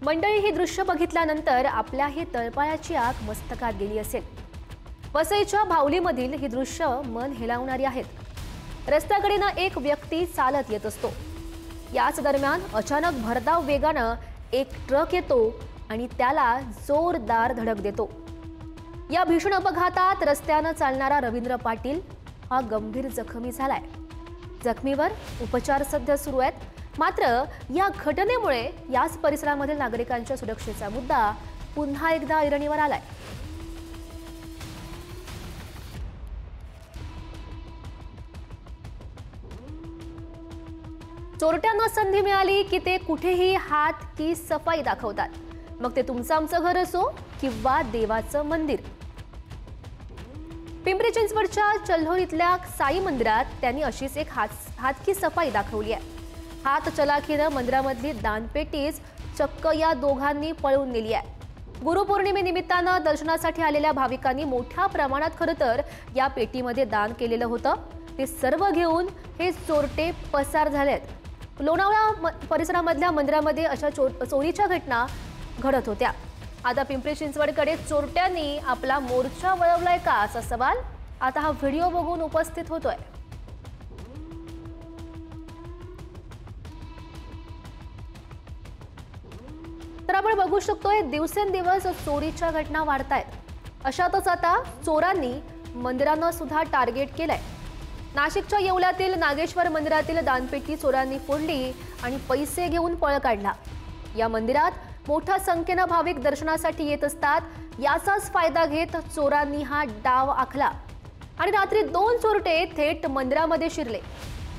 मंडळी, हे दृश्य बघितल्यानंतर आपल्याही तळपायाची आग मस्तकात गेली असेल। वसईच्या भावलीमधील ही दृश्य मन हेलावणारी आहेत। रस्त्याकडेनं एक व्यक्ती चालत येत असतो। याच दरम्यान अचानक भरधाव वेगानं एक ट्रक येतो आणि त्याला जोरदार धडक देतो। या भीषण अपघातात रस्त्यानं चालणारा रवींद्र पाटील हा गंभीर जखमी झालाय। जखमीवर उपचार सध्या सुरू आहेत। मात्र या घटनेमुळे याच परिसरामधील नागरिकांच्या सुरक्षेचा मुद्दा पुन्हा एकदा ऐरणीवर आलाय। चोरट्यांना संधी मिळाली की ते कुठेही हात की सफाई दाखवतात। मग ते तुमचं आमचं घर असो किंवा देवाचं मंदिर। पिंपरी चिंचवडच्या चल्होरीतल्या साई मंदिरात त्यांनी अशीच एक हातकी सफाई दाखवली आहे। हात चलाखीनं मंदिरामधली दानपेटीच चक्क या दोघांनी पळवून नेली आहे। गुरुपौर्णिमेनिमित्तानं दर्शनासाठी आलेल्या भाविकांनी मोठ्या प्रमाणात खरं तर या पेटीमध्ये दान केलेलं होतं। ते सर्व घेऊन हे चोरटे पसार झालेत। लोणावळा परिसरामधल्या मंदिरामध्ये अशा चोरीच्या घटना घडत होत्या। आता पिंपरी चिंचवडकडे चोरट्यांनी आपला मोर्चा वळवलाय का, असा सवाल आता हा व्हिडिओ बघून उपस्थित होतोय। तर आपण बघू शकतोय दिवसेंदिवस चोरीच्या घटना वाढतायत। अशातच आता चोरांनी मंदिरांना सुद्धा टार्गेट केलंय। नाशिकच्या येवल्यातील नागेश्वर मंदिरातील दानपेटी चोरांनी फोडली आणि पैसे घेऊन पळ काढला। या मंदिरात मोठ्या संख्येने भाविक दर्शनासाठी येत असतात। याचाच फायदा घेत चोरांनी हा डाव आखला आणि रात्री 2 चोरटे थेट मंदिरामध्ये शिरले।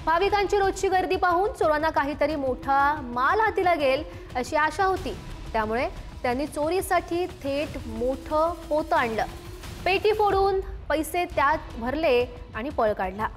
भाविकांची रोजची गर्दी पाहून चोरांना काहीतरी मोठा माल हाती लागेल अशी आशा होती। त्यामुळे त्यांनी चोरीसाठी थेट मोठं पोतं आणलं। पेटी फोडून पैसे त्यात भरले आणि पळ काढला।